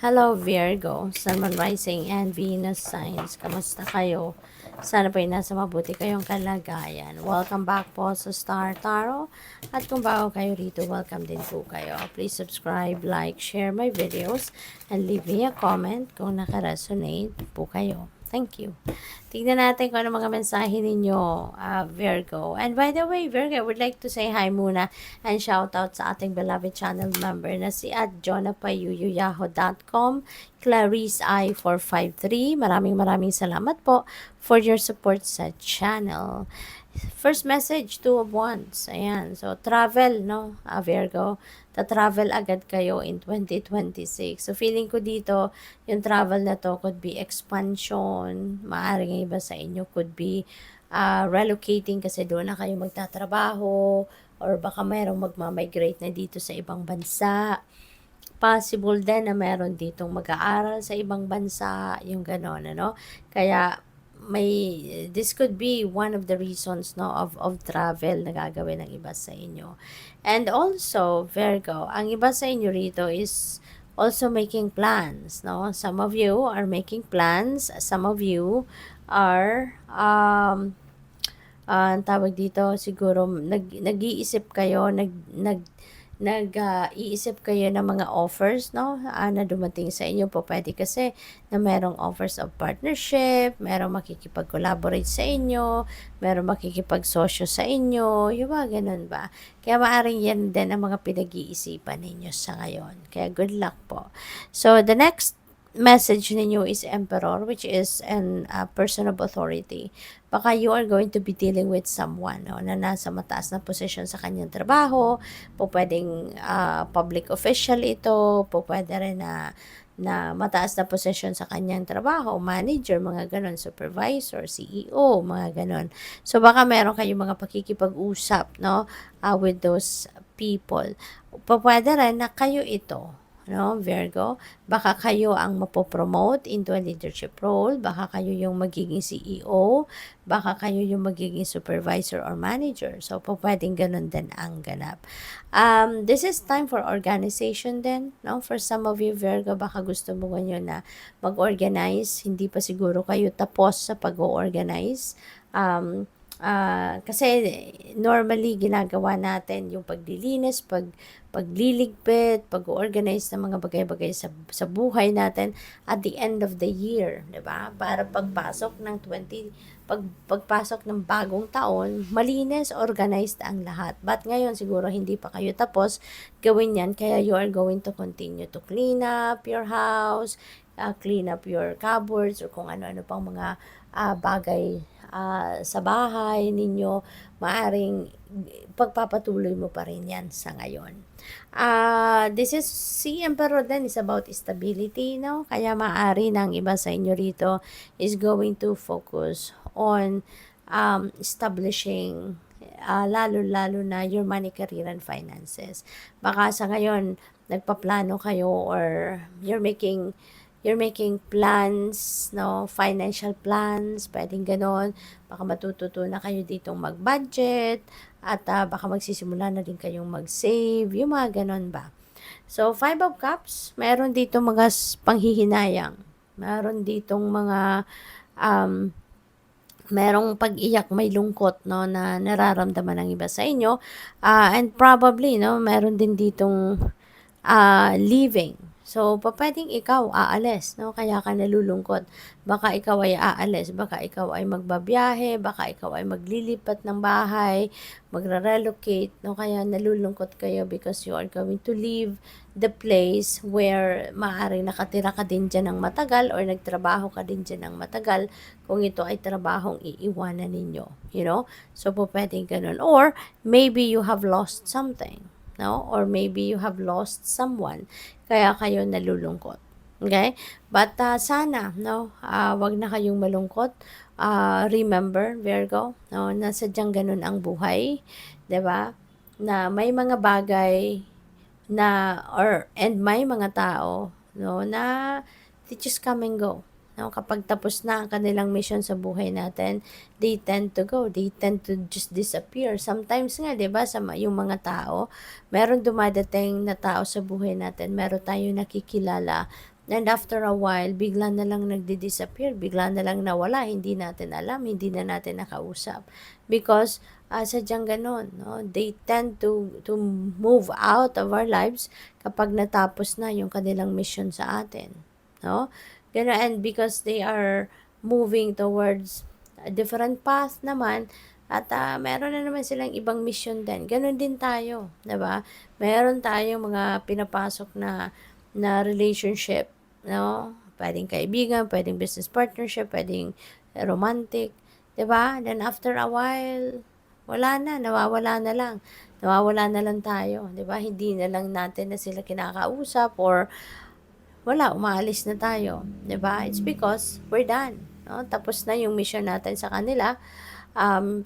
Hello Virgo, Sun, Moon, Rising, and Venus signs. Kamusta kayo? Sana po ay nasa mabuti kayong kalagayan. Welcome back po sa Star Tarot. At kung bago kayo rito, welcome din po kayo. Please subscribe, like, share my videos, and leave me a comment kung nakaresonate po kayo. Thank you. Tignan natin kung ano mga mensahe ninyo, Virgo. And by the way, Virgo, I would like to say hi muna and shout out sa ating beloved channel member na si @jonapayuyuyaho.com, Clarice I453. Maraming salamat po for your support sa channel. First message, Two of Wands. Ayan. So, travel, no, Virgo. Ta-travel agad kayo in 2026. So, feeling ko dito, yung travel na to could be expansion. Maaaring iba sa inyo could be relocating kasi doon na kayo magtatrabaho. Or baka mayroong magmamigrate na dito sa ibang bansa. Possible din na meron ditong mag-aaral sa ibang bansa. Yung gano'n, ano. Kaya, this could be one of the reasons, no, of travel na gagawin ng iba sa inyo. And also, Virgo, ang iba sa inyo rito is also making plans, no? Some of you are making plans, some of you are ang tawag dito, siguro nag-iisip kayo, iisip kayo ng mga offers, no, na dumating sa inyo po. Pwede kasi na merong offers of partnership, merong makikipag-collaborate sa inyo, merong makikipag-sosyo sa inyo, yung mga ganun ba. Kaya maaaring yan din ang mga pinag-iisipan ninyo sa ngayon. Kaya good luck po. So, the next message ninyo is Emperor, which is an person of authority. Baka you are going to be dealing with someone, no, na nasa mataas na posisyon sa kanyang trabaho. Po pwedeng public official ito, po pwede rin na mataas na posisyon sa kanyang trabaho, manager, mga ganon, supervisor, CEO, mga ganon. So baka meron kayong mga pakikipag-usap, no, with those people. Pwede rin na kayo ito, no, Virgo, baka kayo ang mapopromote into a leadership role, baka kayo yung magiging CEO, baka kayo yung magiging supervisor or manager. So, pwedeng ganun din ang ganap. This is time for organization din, no? For some of you, Virgo, baka gusto mo ngayon na mag-organize, hindi pa siguro kayo tapos sa pag-organize. Kasi normally ginagawa natin yung paglilinis, pagliligpit, pag-organize ng mga bagay-bagay sa buhay natin at the end of the year, 'di ba? Para pagpasok ng bagong taon, malinis, organized ang lahat. But ngayon siguro hindi pa kayo tapos gawin 'yan, kaya you are going to continue to clean up your house, clean up your cupboards or kung ano-ano pang mga bagay sa bahay ninyo, maaring pagpapatuloy mo pa rin yan sa ngayon. This is, si Emperor din is about stability, no? Kaya maaari ng iba sa inyo rito is going to focus on establishing lalo-lalo na your money, career, and finances. Baka sa ngayon, nagpaplano kayo or you're making plans, no, financial plans, pwedeng ganon. Baka matututo na kayo ditong mag-budget at baka magsisimula na din kayong mag-save, yung mga ganon ba. So, 5 of Cups, meron dito mga panghihinayang. Meron ditong mga merong pag-iyak, may lungkot, no, na nararamdaman ng iba sa inyo. And probably, no, meron din ditong leaving. So, pwedeng ikaw aalis, no? Kaya ka nalulungkot. Baka ikaw ay aalis, baka ikaw ay magbabiyahe, baka ikaw ay maglilipat ng bahay, magre-relocate, no? Kaya nalulungkot kayo because you are going to leave the place where maaaring nakatira ka din dyan ng matagal or nagtrabaho ka din dyan ng matagal kung ito ay trabahong iiwanan ninyo, you know? So, pwedeng ganun. Or, maybe you have lost something, no? Or maybe you have lost someone, kaya kayo nalulungkot. Okay? But sana, no, wag na kayong malungkot. Remember, Virgo, no, na sadyang ganun ang buhay, 'di ba? Na may mga bagay and may mga tao, no, na they just come and go. No, kapag tapos na ang kanilang mission sa buhay natin, they tend to go. They tend to just disappear. Sometimes nga, 'di ba, yung mga tao, meron dumadating na tao sa buhay natin, meron tayong nakikilala And after a while, bigla na lang nagdi-disappear, bigla na lang nawala, hindi natin alam, hindi na natin nakausap. Because, sadyang ganon, no? They tend to move out of our lives kapag natapos na yung kanilang mission sa atin. No? Ganon, and because they are moving towards a different path naman, at meron na naman silang ibang mission din. Ganon din tayo, 'di ba? Meron tayong mga pinapasok na relationship, no? Pwedeng kaibigan, pwedeng business partnership, pwedeng romantic, 'di ba? Then after a while, wala na, nawawala na lang. Nawawala na lang tayo, 'di ba? Hindi na lang natin na sila kinakausap or wala, umaalis na tayo, 'di ba? It's because we're done, no? Tapos na yung mission natin sa kanila,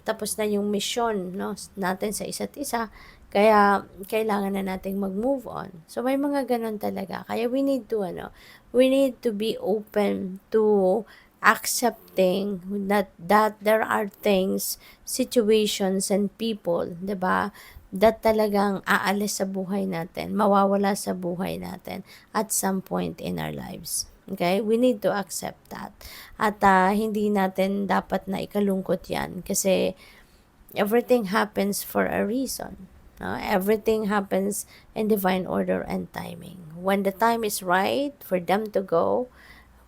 tapos na yung mission, no, natin sa isa't isa, kaya kailangan na nating mag-move on. So may mga ganun talaga. Kaya we need to be open to accepting that there are things, situations and people, 'di ba? That talagang aalis sa buhay natin, mawawala sa buhay natin at some point in our lives. Okay? We need to accept that. At hindi natin dapat na ikalungkot yan kasi everything happens for a reason. No? Everything happens in divine order and timing. When the time is right for them to go,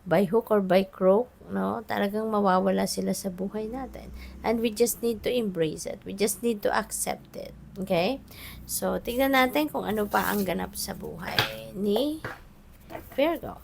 by hook or by crook, no, talagang mawawala sila sa buhay natin. And we just need to embrace it. We just need to accept it. Okay? So, tignan natin kung ano pa ang ganap sa buhay ni Virgo.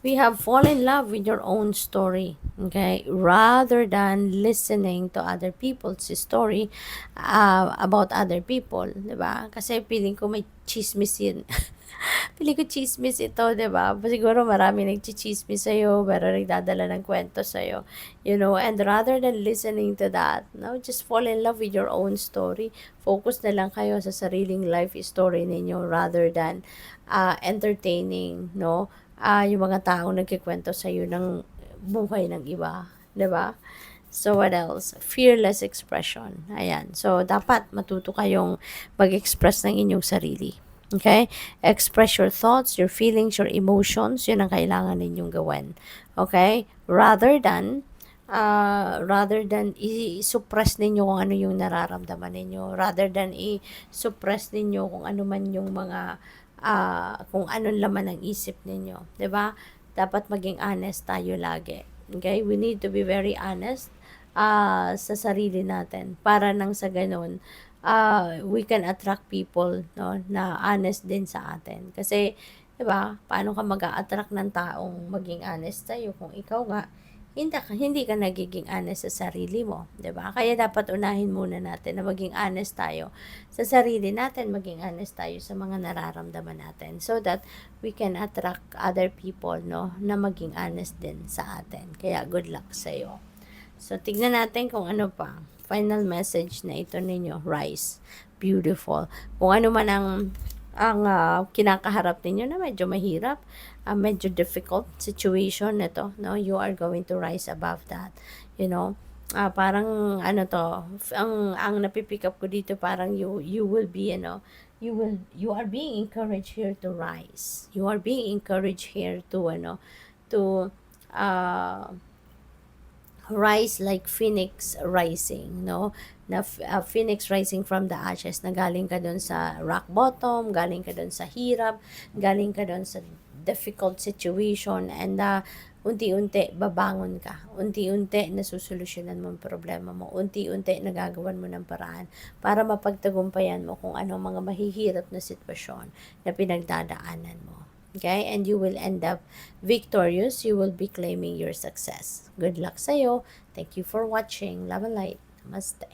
We have fallen in love with your own story, okay, rather than listening to other people's story about other people, 'di ba? Kasi feeling ko may chismis yun. Feeling ko chismis ito, 'di ba? Siguro marami nagchichismis sa'yo, pero nagdadala ng kwento sa'yo, and rather than listening to that, no, just fall in love with your own story. Focus na lang kayo sa sariling life story ninyo rather than entertaining, no, yung mga taong nagkikwento sa iyo ng buhay ng iba, 'di ba? So what else? Fearless expression. Ayan. So dapat matuto kayong mag-express ng inyong sarili. Okay? Express your thoughts, your feelings, your emotions. Yun ang kailangan ninyong gawin. Okay? Rather than i-suppress ninyo kung ano yung nararamdaman ninyo, rather than i-suppress ninyo kung ano man yung mga kung anong laman ng isip ninyo, 'di ba? Dapat maging honest tayo lagi. Okay? We need to be very honest sa sarili natin para nang sa ganun we can attract people, no, na honest din sa atin. Kasi 'di ba? Paano ka mag-a-attract ng taong maging honest sa'yo kung ikaw nga hindi ka nagiging honest sa sarili mo, 'di ba? Kaya dapat unahin muna natin na maging honest tayo sa sarili natin, maging honest tayo sa mga nararamdaman natin so that we can attract other people, no, na maging honest din sa atin. Kaya good luck sa iyo. So tignan natin kung ano pa. Final message na ito ninyo, Rise. Beautiful. Kung ano man ang kinakaharap ninyo na medyo mahirap, medyo difficult situation nito, no, you are going to rise above that, parang ano to, ang napipick up ko dito, parang you will be, you are being encouraged here to rise, you are being encouraged here to to rise like phoenix rising, no, na phoenix rising from the ashes, na galing ka doon sa rock bottom, galing ka doon sa hirap, galing ka doon sa difficult situation, and unti-unti babangon ka, unti-unti nasusolusyonan mo ang problema mo, unti-unti nagagawan mo ng paraan para mapagtagumpayan mo kung ano mga mahihirap na sitwasyon na pinagdadaanan mo. Okay? And you will end up victorious. You will be claiming your success. Good luck sa'yo. Thank you for watching. Love and light. Namaste.